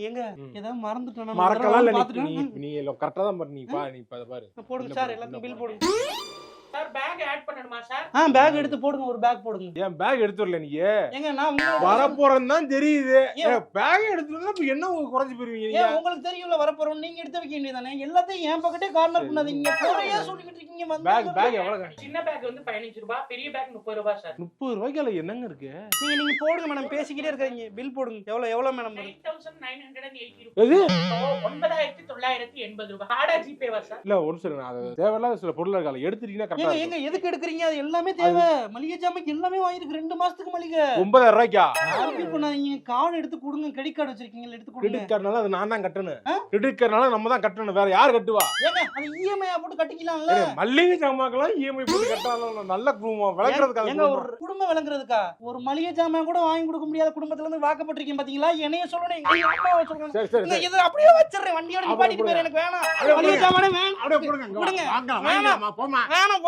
எங்க ஏதாவது மறந்துட்டேனா? மறக்கலாம் இல்ல, பாத்துட்டு நீ கரெக்டா தான் பாரு. நீ பாரு போடுங்க சார், எல்லாத்தையும் பில் போடுங்க சார். பேக் ஆட் பண்ணணுமா சார்? பேக் எடுத்து போடுங்க, ஒரு பேக் போடுங்க. ஏன் பேக் எடுத்து வரல? நீ ஏங்க நான் வரப்போறன்னு தான் தெரியுது. பேக் எடுத்து வந்தா இப்ப என்ன குறைஞ்சு போயிருவீங்க நீங்க? உங்களுக்கு தெரியும்ல வரப்போறோம், நீங்க எடுத்து வைக்க வேண்டியதானே. எல்லாத்தையும் என் பக்கத்தே கார்னர் பண்ணாதீங்க. போறையா சொல்லிட்டு இருக்கீங்க. பேக் எவ்வளவு? சின்ன பேக் வந்து 15 ரூபாய், பெரிய பேக் 30 ரூபாய் சார். 30 ரூபாய்க்கு என்னங்க இருக்கு? நீங்க போடுங்க மேடம், பேசிக்கிட்டே இருக்காங்க. பில் போடுங்க. எவ்வளவு மேடம்? 9980 எது? ரூபாய். 9980 ரூபாய். கார்டா ஜிபேவா சார்? இல்ல ஒரு நிமிஷம், அது தேவையில்லாத சில பொருள் இருக்கால, எடுத்துட்டீங்கன்னா கரெக்டா ஏங்க எதுக்கு எடுக்குறீங்க? அது எல்லாமே தேவை. மளிகை ஜாமான் எல்லாமே வாங்கிருக்கு. 2 மாசத்துக்கு மளிகை. 9000 ரூபாய்க்கா? பில் பண்ணாதீங்க. கார்டு எடுத்து கொடுங்க. கிரெடிட் கார்டு வச்சிருக்கீங்க, எடுத்து கொடுங்க. கிரெடிட் கார்டுனால அது நான் தான் கட்டணும். கிரெடிட் கார்டுனால நம்ம தான் கட்டணும். வேற யார் கட்டுவா? ஏங்க அது இஎம்ஐ போட்டு கட்டிக்கலாம்ல. மல்லிகை ஜாமான்லாம் இஎம்ஐ போட்டு கட்டாலும் நல்ல குடும்பம் விளக்குறதுக்காக. ஏங்க ஒரு குடும்பம் விளங்குறதுக்கா? ஒரு மளிகை ஜாமான் கூட வாங்கி கொடுக்க முடியாத குடும்பத்துல இருந்து வாக்கப்பட்டிருக்கீங்க பாத்தீங்களா? என்னைய சொல்லணும், எங்க அம்மாவை சொல்லணும். சரி சரி, இதை அப்படியே வச்சிடுறேன். வண்டியோட நிப்பாட்டிட்டு போயிரு. எனக்கு வேணாம். மளிகை ஜாமானே வேணாம். அப்படியே போடுங்க. கொடுங்க. வாங்க, வாங்க, போமா. வேணாம்.